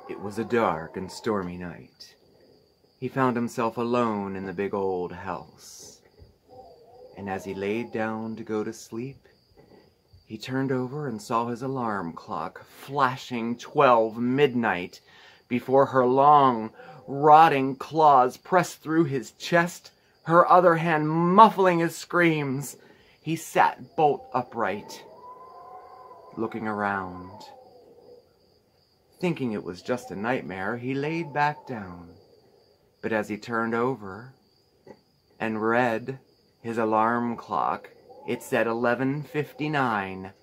It was a dark and stormy night. He found himself alone in the big old house. And as he laid down to go to sleep, he turned over and saw his alarm clock flashing 12 midnight before her long, rotting claws pressed through his chest, her other hand muffling his screams. He sat bolt upright, looking around. Thinking it was just a nightmare, he laid back down. But as he turned over and read his alarm clock, it said 11:59.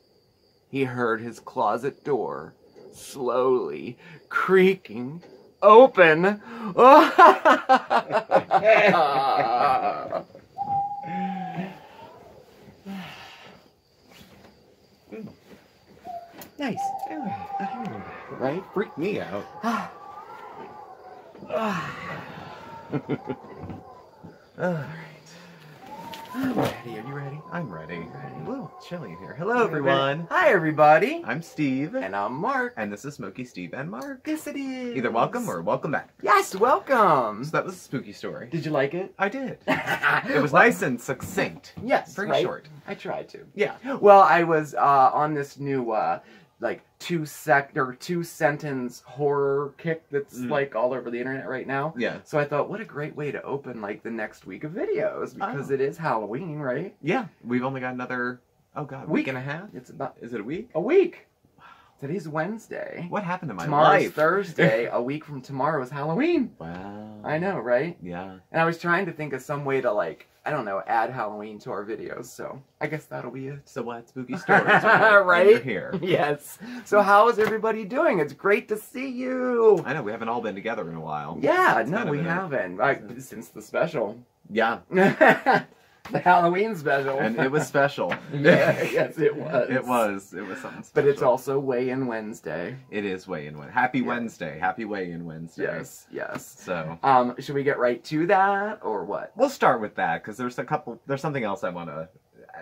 He heard his closet door slowly creaking open. Nice. Right? Freaked me out. Alright. I'm ready. Are you ready? I'm ready. Ready. A little chilly here. Hello, everyone. Hi, everybody. I'm Steve. And I'm Mark. And this is Smokey Steve and Mark. Yes, it is. Either welcome or welcome back. Yes, welcome. So that was a spooky story. Did you like it? I did. It was nice and succinct. Yes. Very right? short. I tried to. Yeah. Well, I was on this new like two sentence horror kick that's like all over the internet right now. Yeah. So I thought, what a great way to open like the next week of videos, because it is Halloween, right? Yeah. We've only got another, oh god, week and a half? It's about, is it a week? A week. Wow. Today's Wednesday. What happened to my Tomorrow's life? Thursday. A week from tomorrow is Halloween. Wow. I know, right? Yeah. And I was trying to think of some way to, like, I don't know, add Halloween to our videos, so I guess that'll be it. So what? Spooky stories. Right? You're here. Yes. So how is everybody doing? It's great to see you. I know, we haven't all been together in a while. Yeah, It's no, kind of we been haven't. Since the special. Yeah. The Halloween special. And it was special. Yeah, yes, it was. It was something special. But it's also Weigh-In Wednesday. It is Weigh-In Wednesday. Happy Wednesday. Happy Weigh-In Wednesday. Yes, yes. So, should we get right to that, or what? we'll start with that, because there's something else I want to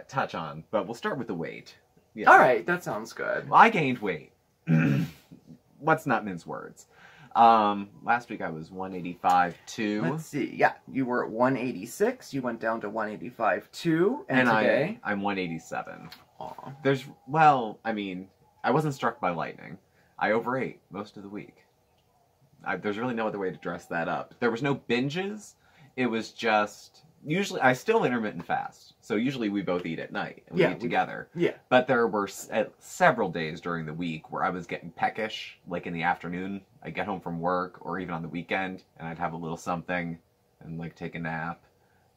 touch on, but we'll start with the weight. Yeah. Alright, that sounds good. Well, I gained weight. Let's not mince words. Last week I was 185.2. Let's see. Yeah, you were at 186. You went down to 185.2, and today I'm 187. Aw. Well, I mean, I wasn't struck by lightning. I overate most of the week. There's really no other way to dress that up. There was no binges. It was just, usually, I still intermittent fast. So usually we both eat at night, and we eat together. Yeah. But there were several days during the week where I was getting peckish, like in the afternoon. I'd get home from work, or even on the weekend, and I'd have a little something, and like take a nap,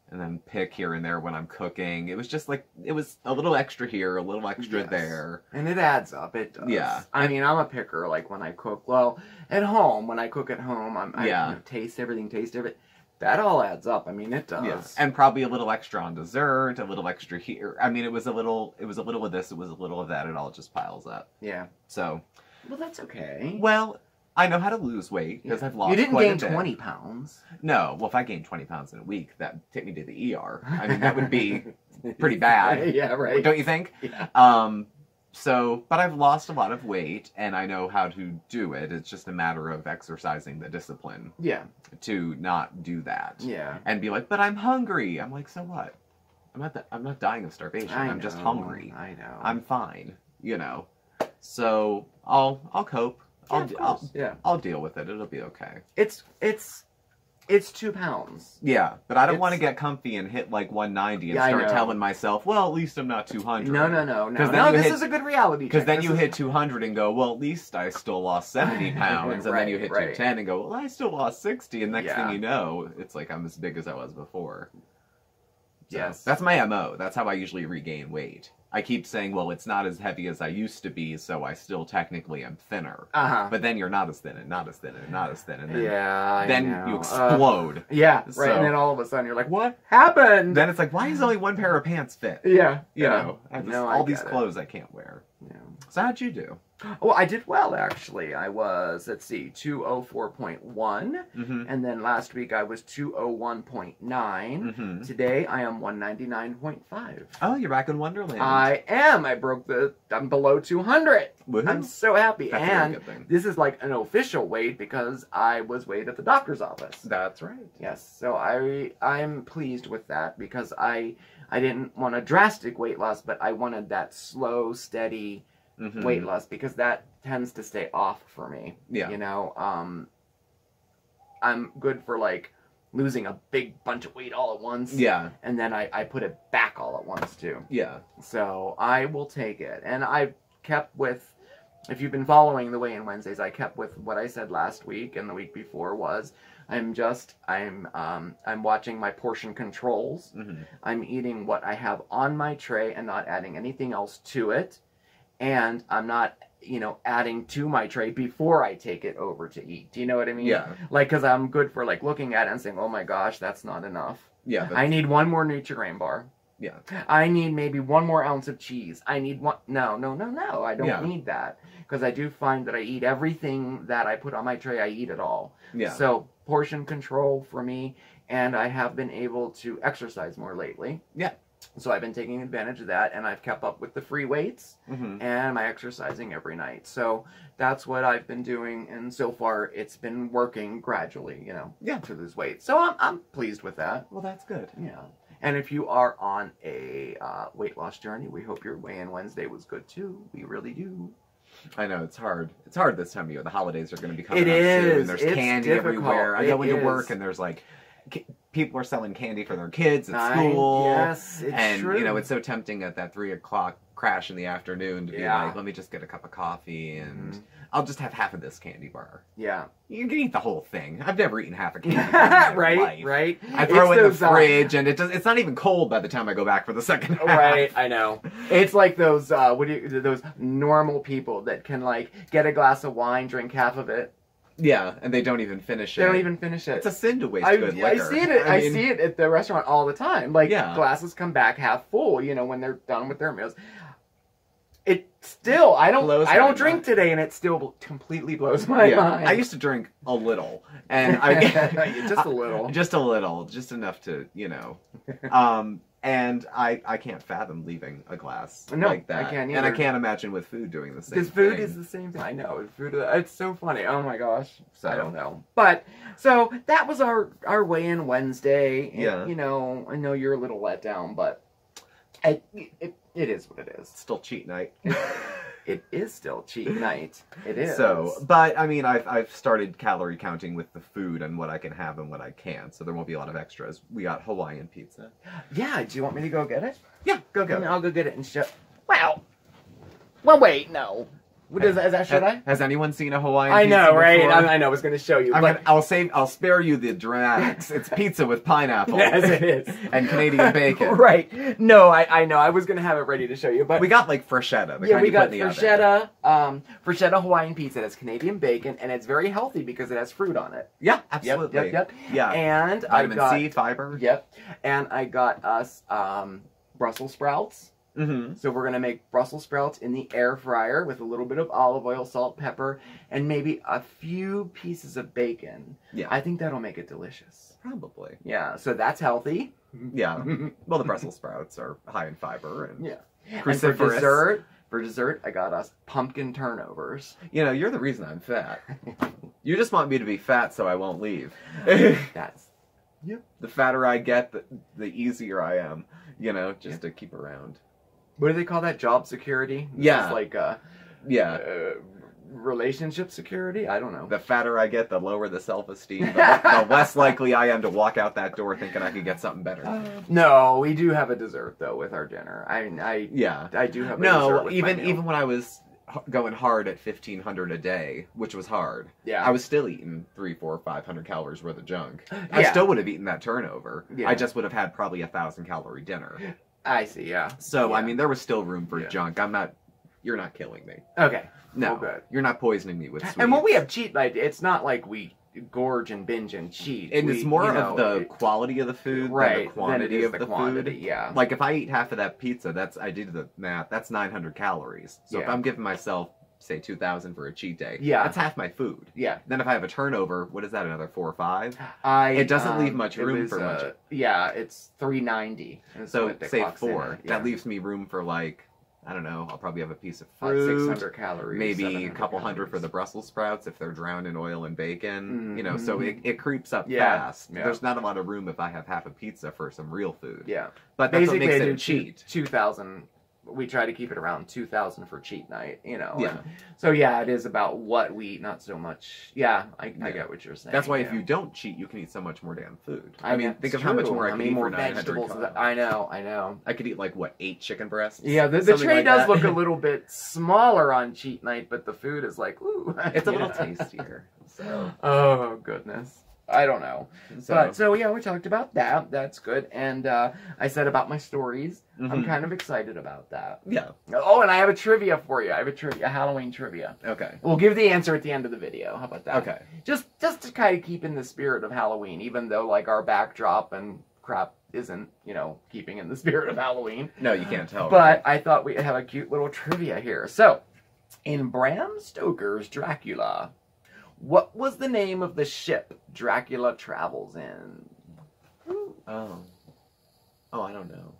and then pick here and there when I'm cooking. It was just like, it was a little extra here, a little extra there. And it adds up, it does. Yeah. I mean, I'm a picker, like when I cook. Well, at home, when I cook at home, I taste everything. That all adds up. I mean, it does. Yeah. And probably a little extra on dessert, a little extra here. I mean, it was a little of this, it was a little of that, it all just piles up. Yeah. So. Well, that's okay. Well, I know how to lose weight, because I've lost You didn't quite gain a bit. 20 pounds. No. Well, if I gained 20 pounds in a week, that'd take me to the ER. I mean, that would be pretty bad. Yeah, right. Don't you think? Yeah. But I've lost a lot of weight, and I know how to do it. It's just a matter of exercising the discipline. Yeah. To not do that. Yeah. And be like, but I'm hungry. I'm like, so what? I'm not dying of starvation. I'm just hungry. I know. I'm fine. You know. So I'll cope. I'll deal with it. It'll be okay. It's 2 pounds. Yeah, but I don't want to get comfy and hit like 190 and start telling myself, well, at least I'm not 200. No, this is a good reality check. Because then you hit 200 and go, well, at least I still lost 70 pounds. And then you hit 210 and go, well, I still lost 60. And next thing you know, it's like I'm as big as I was before. So, yes. That's my MO. That's how I usually regain weight. I keep saying, well, it's not as heavy as I used to be, so I still technically am thinner. But then you're not as thin and not as thin and not as thin. And then, you explode. Right. And then all of a sudden you're like, what happened? Then it's like, why does only one pair of pants fit? Yeah. You know, all these clothes I can't wear. Yeah. So how'd you do? Oh, I did well, actually. I was, let's see, 204.1. And then last week I was 201.9. Today I am 199.5. Oh, you're back in Wonderland. I am. I'm below 200. Woohoo. I'm so happy. That's a very good thing. This is like an official weight because I was weighed at the doctor's office. That's right. Yes. So I'm pleased with that because I didn't want a drastic weight loss, but I wanted that slow, steady weight loss because that tends to stay off for me. Yeah. You know, I'm good for like losing a big bunch of weight all at once. Yeah. And then I put it back all at once too. Yeah. So I will take it. And I've kept with, if you've been following the Weigh-In Wednesdays, I kept with what I said last week and the week before was I'm watching my portion controls. I'm eating what I have on my tray and not adding anything else to it. And I'm not, you know, adding to my tray before I take it over to eat. Do you know what I mean? Yeah. Like, because I'm good for, like, looking at it and saying, oh my gosh, that's not enough. Yeah. I need one more Nutri-Grain bar. Yeah. I need maybe one more ounce of cheese. I need one. No. I don't need that. Because I do find that I eat everything that I put on my tray. I eat it all. Yeah. So, portion control for me. And I have been able to exercise more lately. Yeah. So I've been taking advantage of that, and I've kept up with the free weights and my exercising every night. So that's what I've been doing, and so far it's been working gradually, you know, to lose weight. So I'm pleased with that. Well, that's good. Yeah. And if you are on a weight loss journey, we hope your Weigh-In Wednesday was good too. We really do. I know, it's hard. It's hard this time of year. The holidays are going to be coming up soon. There's candy difficult. everywhere. I go into work and there's like people are selling candy for their kids at school. Yes, it's true. And, you know, it's so tempting at that 3 o'clock crash in the afternoon to be like, let me just get a cup of coffee and I'll just have half of this candy bar. Yeah. You can eat the whole thing. I've never eaten half a candy bar in my life. Right. I throw it in the fridge and it's not even cold by the time I go back for the second half. Right, I know. It's like those, those normal people that can, like, get a glass of wine, drink half of it. Yeah, and they don't even finish it. They don't even finish it. It's a sin to waste good liquor. I see it at the restaurant all the time. Like, glasses come back half full, you know, when they're done with their meals. It still, I don't drink today, and it still completely blows my mind. I used to drink a little, and just a little, just enough to, you know, and I can't fathom leaving a glass like that. I can't either. And I can't imagine with food doing the same thing. Because food is the same thing. I know. Food, it's so funny. Oh my gosh. So, I don't know. But, so, that was our Weigh-In Wednesday. And, you know, I know you're a little let down, but it is what it is. It's still cheat night. It is still cheat night. It is. So, but I mean, I've started calorie counting with the food and what I can have and what I can't, so there won't be a lot of extras. We got Hawaiian pizza. Yeah, do you want me to go get it? Yeah, go. I'll go get it and show. Wow. Well, wait, no. Should I? Has anyone seen a Hawaiian pizza? I know, right? I know. I was going to show you. I'll spare you the dramatics. It's pizza with pineapple. Yes, it is. And Canadian bacon. Right. No, I know. I was going to have it ready to show you, but we got like freschetta. We got freschetta. Freschetta Hawaiian pizza. That's Canadian bacon, and it's very healthy because it has fruit on it. Yeah, absolutely. Yep. Yeah. And vitamin C, fiber. Yep. And I got us Brussels sprouts. So we're going to make Brussels sprouts in the air fryer with a little bit of olive oil, salt, pepper, and maybe a few pieces of bacon. Yeah. I think that'll make it delicious. Probably. Yeah, so that's healthy. Yeah. Well, the Brussels sprouts are high in fiber. And And for dessert, I got us pumpkin turnovers. You know, you're the reason I'm fat. You just want me to be fat so I won't leave. That's... Yep. The fatter I get, the easier I am, you know, just to keep around. What do they call that? Job security? Yeah. It's like, relationship security? I don't know. The fatter I get, the lower the self-esteem, the less likely I am to walk out that door thinking I could get something better. No, we do have a dessert, though, with our dinner. I do have a dessert with my meal. Even when I was going hard at 1,500 a day, which was hard, I was still eating 300, 400, 500 calories worth of junk. I still would have eaten that turnover. I just would have had probably 1,000-calorie dinner. I see, yeah. So, I mean, there was still room for junk. You're not killing me. Okay. No, good. You're not poisoning me with sweets. And when we have cheat night, it's not like we gorge and binge and cheat. And it's more of the quality of the food than the quantity of the food. Yeah. Like if I eat half of that pizza, I did the math, that's 900 calories. So if I'm giving myself, say, 2,000 for a cheat day, that's half my food. Yeah. Then if I have a turnover, what is that, another 4 or 5? It doesn't leave much room for much. Yeah, it's 390. So say 4. That leaves me room for like, I don't know, I'll probably have a piece of fruit. 600 calories. Maybe a couple hundred for the Brussels sprouts if they're drowned in oil and bacon. You know, so it creeps up fast. Yeah. There's not a lot of room if I have half a pizza for some real food. Yeah. But that's what makes it a cheat. 2,000. We try to keep it around 2,000 for cheat night, you know. Yeah. So yeah, it is about what we eat, not so much. Yeah, I get what you're saying. That's why if you don't cheat, you can eat so much more damn food. I mean, think of how much more I could eat for 900 calories. I know. I could eat like what, 8 chicken breasts? Yeah, the tray does look a little bit smaller on cheat night, but the food is like, ooh, it's a little tastier. So. Oh goodness. I don't know. So yeah, we talked about that. That's good. And I said about my stories. I'm kind of excited about that. Yeah. Oh, and I have a trivia for you. I have a Halloween trivia. Okay. We'll give the answer at the end of the video. How about that? Okay. Just to kind of keep in the spirit of Halloween, even though like our backdrop and crap isn't, you know, keeping in the spirit of Halloween. No, you can't tell. But I thought we'd have a cute little trivia here. So, in Bram Stoker's Dracula, what was the name of the ship Dracula travels in? Oh, I don't know.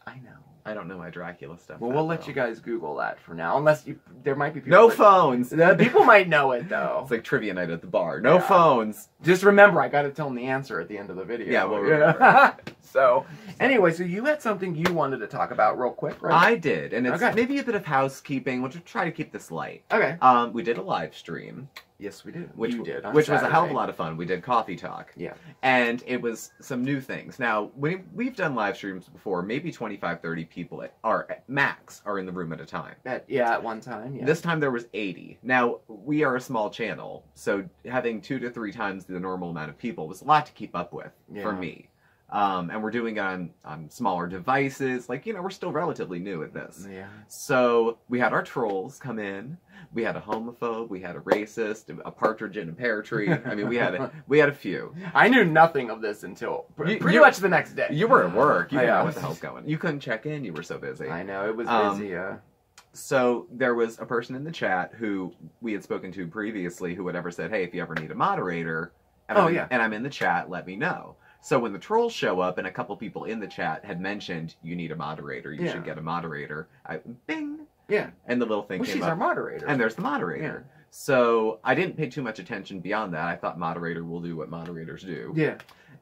I know. I don't know my Dracula stuff. Well, we'll let you guys Google that for now. Unless there might be people. No phones! People might know it, though. It's like trivia night at the bar. No phones! Just remember, I gotta tell them the answer at the end of the video. Yeah, well, remember. So, anyway, so you had something you wanted to talk about real quick, right? I did, and it's maybe a bit of housekeeping. We'll try to keep this light. Okay. We did a live stream. Yes, we did. Which was a hell of a lot of fun. We did coffee talk. Yeah. And it was some new things. Now, we've done live streams before, maybe 25, 30 people at max are in the room at a time. At one time, yeah. This time there was 80. Now, we are a small channel, so having 2 to 3 times the normal amount of people was a lot to keep up with for me. And we're doing it on smaller devices. Like, you know, we're still relatively new at this. Yeah. So we had our trolls come in. We had a homophobe. We had a racist, a partridge in a pear tree. I mean, we had a few. I knew nothing of this until pretty much the next day. You were at work. You didn't know what the hell's going on. You couldn't check in. You were so busy. I know. It was busy, So there was a person in the chat who we had spoken to previously who had ever said, hey, if you ever need a moderator, and I'm in the chat, let me know. So when the trolls show up and a couple people in the chat had mentioned, you need a moderator, you should get a moderator, bing. Yeah. And the little thing came up. She's our moderator. And there's the moderator. Yeah. So I didn't pay too much attention beyond that. I thought moderator will do what moderators do. Yeah.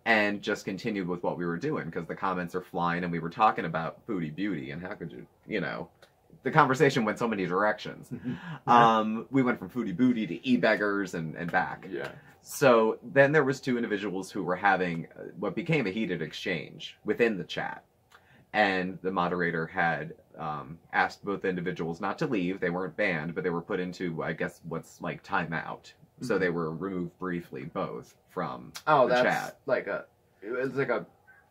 And just continued with what we were doing because the comments are flying and we were talking about foodie beauty and how could you know, the conversation went so many directions. We went from foodie booty to e-beggars and back. Yeah. So then there was 2 individuals who were having what became a heated exchange within the chat. And the moderator had asked both individuals not to leave. They weren't banned, but they were put into, I guess, what's like timeout. So they were removed briefly, both from the chat. It's like a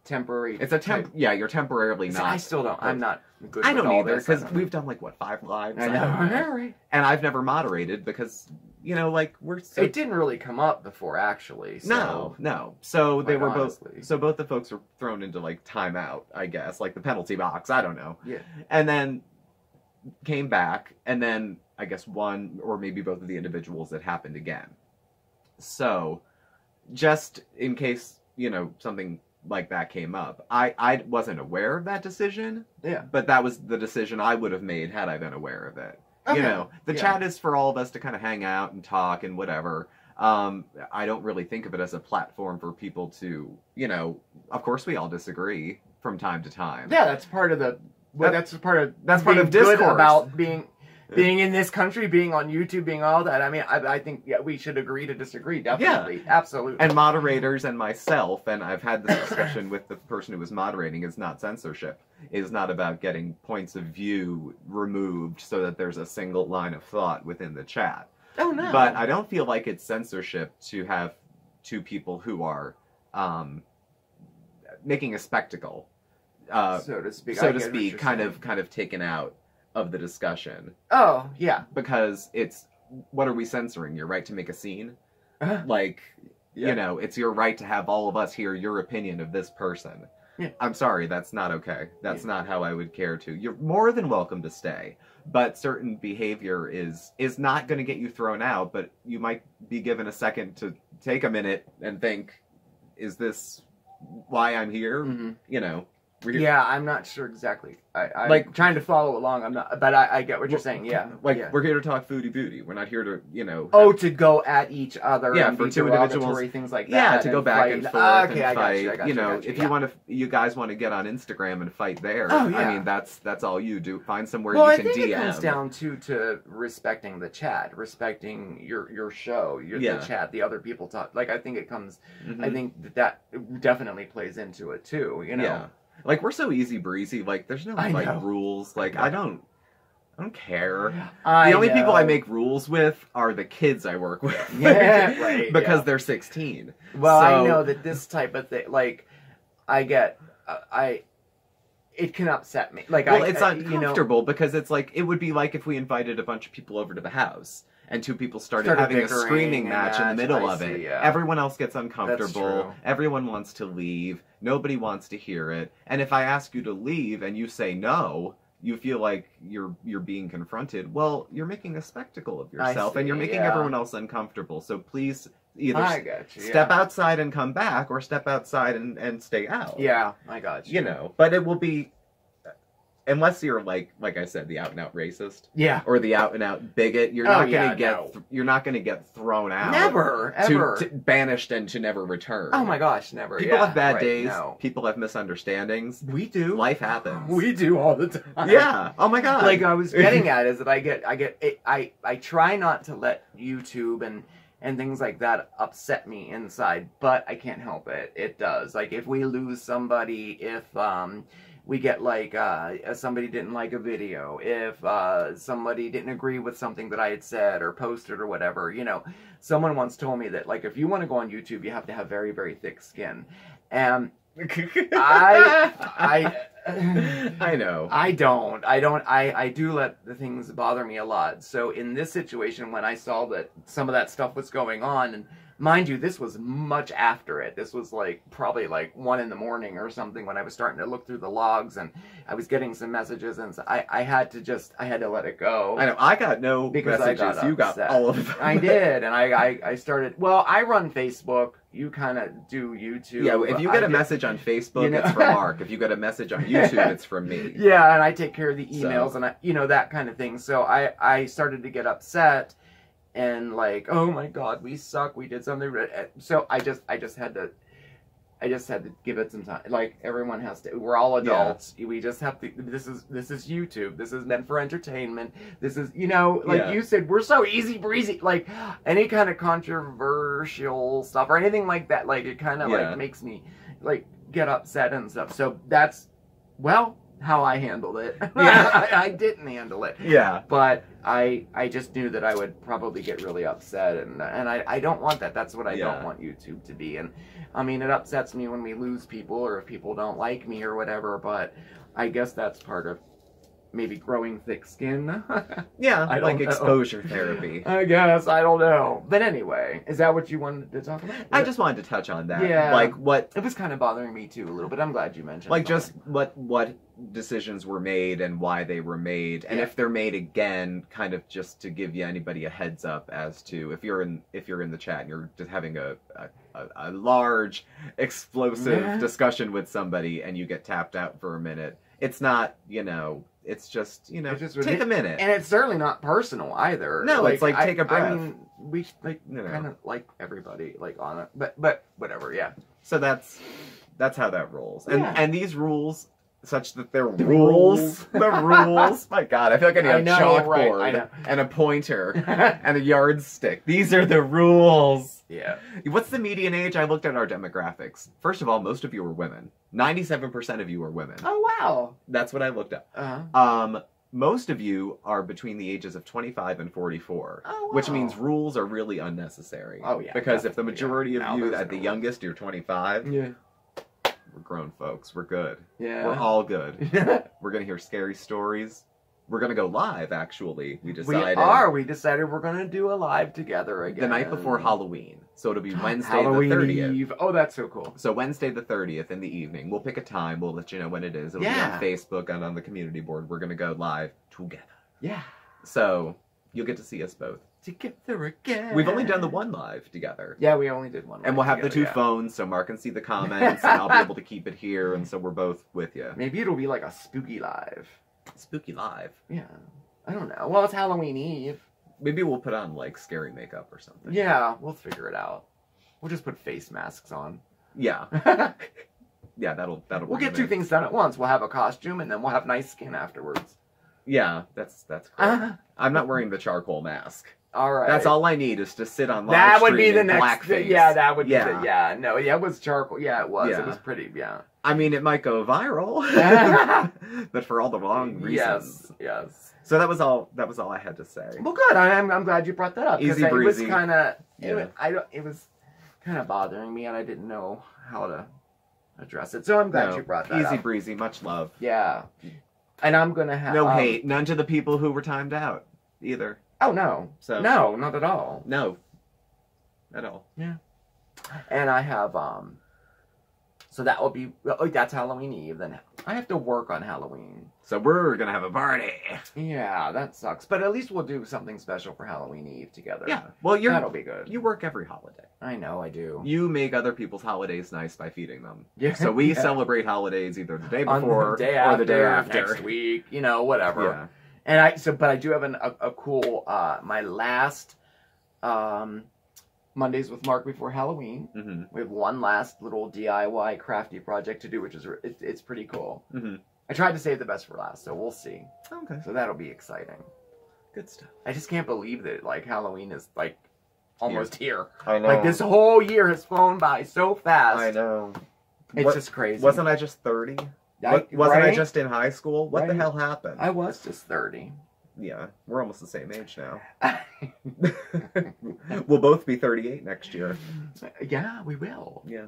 temporary... It's a yeah, you're temporarily not... I still don't... I'm not good with I don't all either, this. because we've done, like, what, 5 lives? I know. And I've never moderated because, you know, like, we're so... It didn't really come up before, actually. So... No. So they were honestly. both... So both the folks were thrown into, like, timeout, I guess. Like, the penalty box. I don't know. Yeah. And then came back, and then, I guess, one or maybe both of the individuals it happened again. So, just in case, you know, something like that came up. I wasn't aware of that decision. Yeah. But that was the decision I would have made had I been aware of it. Okay. You know, the chat is for all of us to kind of hang out and talk and whatever. I don't really think of it as a platform for people to, you know, of course we all disagree from time to time. Yeah, that's part of the... that's part of discourse. Good about being in this country, being on YouTube, being all that. I mean, I think we should agree to disagree, definitely. Yeah. Absolutely. And moderators and myself, and I've had this discussion with the person who was moderating, is not censorship. It is not about getting points of view removed so that there's a single line of thought within the chat. Oh, no. But I don't feel like it's censorship to have 2 people who are making a spectacle, so to speak, kind of taken out of the discussion. Oh, yeah. Because it's, what are we censoring? Your right to make a scene? Like, Yeah. you know, it's your right to have all of us hear your opinion of this person. Yeah. I'm sorry, that's not okay. That's not how I would care to. You're more than welcome to stay, but certain behavior is not going to get you thrown out, but you might be given a second to take a minute and think, is this why I'm here? Mm-hmm. You know. Yeah, I'm not sure exactly. I'm like trying to follow along. I'm not, but I get what you're saying. Yeah, like yeah. we're here to talk foodie booty. We're not here to, you know. Oh, to go at each other. Yeah, and for be two derogatory, individuals. things like Yeah, that. to go back fight. and forth Okay, and I got fight. you. I got you know, I got you. if you want to, you guys want to get on Instagram and fight there. Oh, yeah. I mean, that's all you do. Find somewhere Well, you I can think DM. it comes down to respecting the chat, respecting your show, the chat, the other people talk. Like, I think it comes. Mm-hmm. I think that definitely plays into it too. You know. Yeah. Like, we're so easy breezy. Like, there's no like rules. Like, I don't care. The only people I make rules with are the kids I work with. Yeah, right. Because they're 16. Well, so, I know that this type of thing, like, I get, it can upset me. Like, well, it's uncomfortable because it's like, it would be like if we invited a bunch of people over to the house and two people started having a screaming match in the middle of it. Yeah. Everyone else gets uncomfortable. That's true. Everyone wants to leave. Nobody wants to hear it. And if I ask you to leave and you say no, you feel like you're being confronted. Well, you're making a spectacle of yourself and you're making everyone else uncomfortable. So please either step outside and come back or step outside and stay out. Yeah, I got you. You know, but it will be, unless you're like I said, the out and out racist, or the out and out bigot, you're not gonna get you're not gonna get thrown out, never, ever, to banished and to never return. Oh my gosh, never. People have bad days. No. People have misunderstandings. We do. Life happens. We do all the time. Yeah. Oh my god. Like I was getting at is that I try not to let YouTube and things like that upset me inside, but I can't help it. It does. Like if we lose somebody, if we get like somebody didn't like a video, if somebody didn't agree with something that I had said or posted or whatever, you know, someone once told me that like if you want to go on YouTube, you have to have very, very thick skin, and I know. I don't. I do let the things bother me a lot. So in this situation, when I saw that some of that stuff was going on, and mind you, this was much after it. This was like probably like 1 a.m. or something when I was starting to look through the logs and I was getting some messages, and so I had to let it go. I know. I got no messages. You got all of them. I did, and I started. Well, I run Facebook. You kind of do YouTube. Yeah, if you get a message on Facebook, it's from Mark. If you get a message on YouTube, it's from me. Yeah, and I take care of the emails and that kind of thing. So I started to get upset and like, oh my God, we suck. We did something. So I just had to give it some time. Like everyone has to. We're all adults. Yeah. We just have to. This is YouTube. This is meant for entertainment. This is like you said. We're so easy breezy. Like any kind of controversial stuff or anything like that. Like it kind of like makes me like get upset and stuff. So that's how I handled it. Yeah, I didn't handle it. Yeah, but I just knew that I would probably get really upset, and I don't want that. That's what I don't want YouTube to be. And I mean, it upsets me when we lose people or if people don't like me or whatever. But I guess that's part of maybe growing thick skin. Yeah, like exposure therapy. I guess, I don't know. But anyway, is that what you wanted to talk about? I just wanted to touch on that. Yeah. Like what... It was kind of bothering me too a little bit. I'm glad you mentioned like just what decisions were made and why they were made. And if they're made again, kind of just to give you anybody a heads up as to if you're in the chat and you're just having a large, explosive discussion with somebody and you get tapped out for a minute. It's not, it's just, take a minute. And it's certainly not personal either. No, it's like take a breath. I mean, we kind of like everybody like on it, but whatever, yeah. So that's how that rolls. And these rules, such that they're rules. The rules. My God, I feel like I need a chalkboard and a pointer and a yardstick. These are the rules. Yeah. What's the median age? I looked at our demographics. First of all, most of you are women. 97% of you are women. Oh, wow. That's what I looked at. Uh-huh. Most of you are between the ages of 25 and 44, which means rules are really unnecessary. Oh, yeah. Because if the majority of you at the youngest, you're 25, we're grown folks. We're good. Yeah. We're all good. We're going to hear scary stories. we're going to go live, actually. We We decided. are. We decided we're going to do a live together again. The night before Halloween. So it'll be Wednesday Halloween the 30th. Eve. Oh, that's so cool. So Wednesday the 30th in the evening. We'll pick a time. We'll let you know when it is. It'll be on Facebook and on the community board. We're going to go live together. Yeah. So you'll get to see us both. Together again. We've only done the one live together. Yeah, we only did one. And we'll have together, the two phones so Mark can see the comments and I'll be able to keep it here. And so we're both with you. Maybe it'll be like a spooky live. Spooky live. Yeah. I don't know. Well, it's Halloween Eve. Maybe we'll put on like scary makeup or something. Yeah, we'll figure it out. We'll just put face masks on. Yeah. Yeah, that'll We'll get two things done at once. We'll have a costume and then we'll have nice skin afterwards. Yeah, that's great. I'm not wearing the charcoal mask. All right. That's all I need is to sit on live that would be the in next blackface. Yeah, that would be Yeah. the, yeah. No, yeah, it was charcoal. Yeah, it was. Yeah. It was pretty, yeah. I mean, it might go viral, but for all the wrong reasons. Yes. So that was all I had to say. Well, good. I'm glad you brought that up. Easy It was breezy. kind of, Yeah. it was kind of bothering me, and I didn't know how to address it. So I'm glad you brought that up. Easy breezy, much love. Yeah. And I'm gonna have No hate, none to the people who were timed out either. Oh no. So No, not at all. No. At all. Yeah. And I have so that will be that's Halloween Eve. Then I have to work on Halloween. So we're gonna have a party. Yeah, that sucks. But at least we'll do something special for Halloween Eve together. Yeah. Well, that'll be good. You work every holiday. I know, I do. You make other people's holidays nice by feeding them. Yeah. So we Yeah. celebrate holidays either the day On before the day or the day after, after. next week, whatever. Yeah. And but I do have a cool my last Mondays with Mark before Halloween. Mm-hmm. We have one last little DIY crafty project to do, which is it's pretty cool. Mm-hmm. I tried to save the best for last, so we'll see. Okay. So that'll be exciting. Good stuff. I just can't believe that Halloween is almost here. I know. This whole year has flown by so fast. I know. It's just crazy. Wasn't I just 30? Wasn't I just in high school? What the hell happened? I was just 30. Yeah, we're almost the same age now. We'll both be 38 next year. Yeah, we will. Yeah.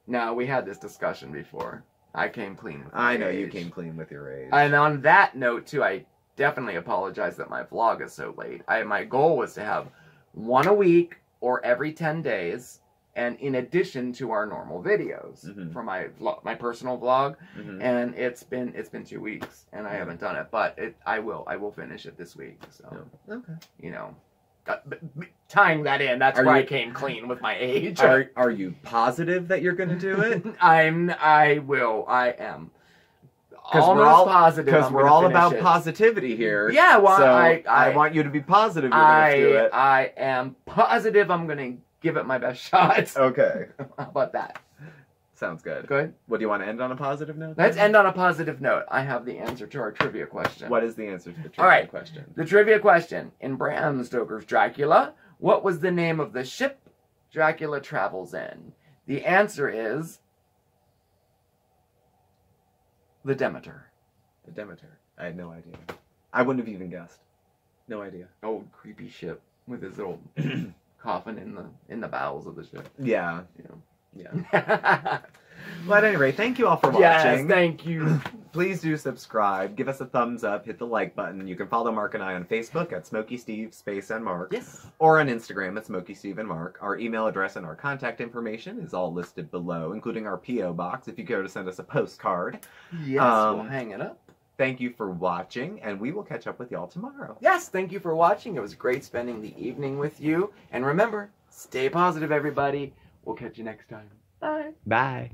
No, we had this discussion before. I came clean with my I know you age. came clean with your age. And on that note, too, I definitely apologize that my vlog is so late. My goal was to have one a week or every 10 days, and in addition to our normal videos for my personal vlog. And it's been 2 weeks, and I haven't done it, but I will finish it this week. So tying that in, that's why I came clean with my age. Are you positive that you're going to do it? I am. Because we're all about it. positivity here. Yeah, well, so I want you to be positive you're going to do it. I am positive I'm going to give it my best shot. Okay. How about that? Sounds good. Good. What, do you want to end on a positive note? Let's end on a positive note. I have the answer to our trivia question. What is the answer to the trivia question? The trivia question. In Bram Stoker's Dracula, what was the name of the ship Dracula travels in? The answer is the Demeter. The Demeter. I had no idea. I wouldn't have even guessed. No idea. Old creepy ship with his little coffin in the bowels of the ship. Yeah. Yeah. Well, at any rate, thank you all for watching. Yes, thank you. Please do subscribe. Give us a thumbs up. Hit the like button. You can follow Mark and I on Facebook at SmokeySteveAndMarc. Yes. Or on Instagram at SmokeySteveAndMarc. Our email address and our contact information is all listed below, including our P.O. box if you care to send us a postcard. Yes, we'll hang it up. Thank you for watching, and we will catch up with y'all tomorrow. Yes, thank you for watching. It was great spending the evening with you. And remember, stay positive, everybody. We'll catch you next time. Bye. Bye.